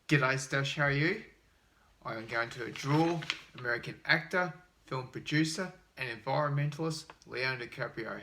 G'day Stash, how are you? I am going to draw American actor, film producer and environmentalist Leonardo DiCaprio.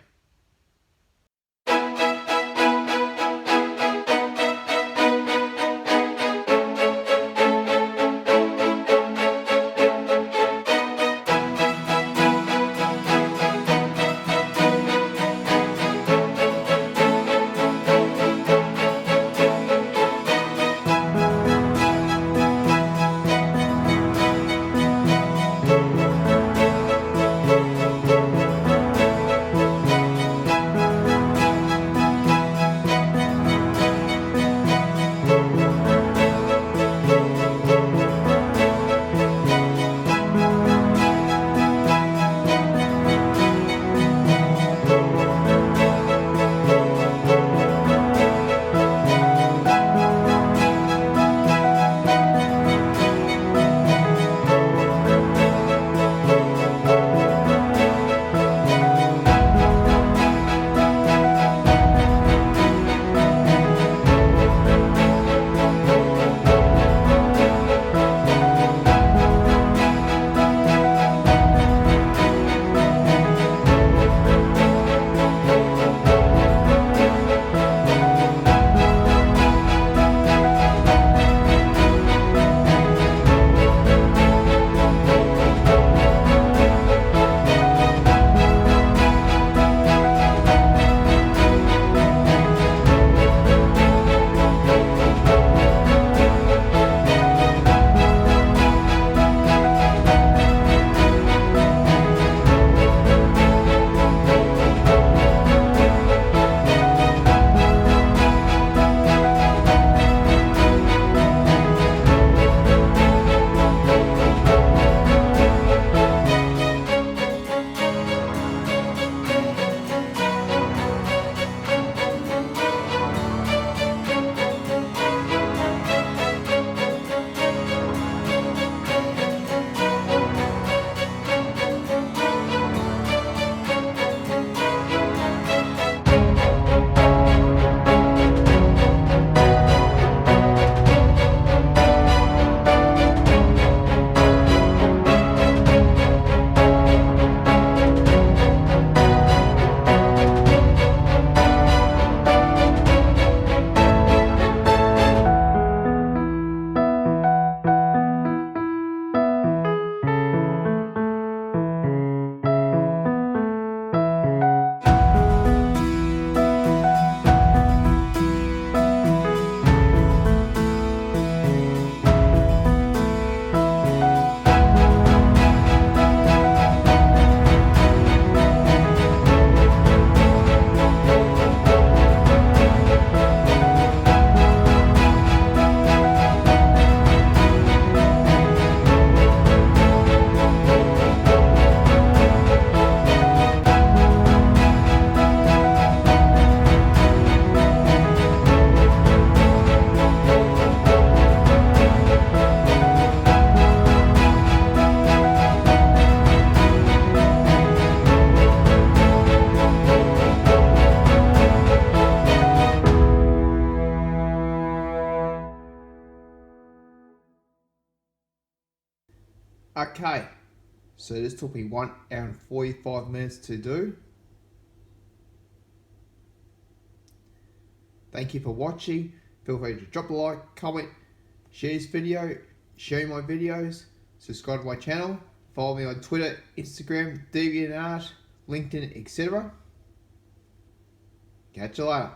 Okay, so this took me 1 hour and 45 minutes to do. Thank you for watching. Feel free to drop a like, comment, share this video, share my videos, subscribe to my channel, follow me on Twitter, Instagram, DeviantArt, LinkedIn, etc. Catch you later.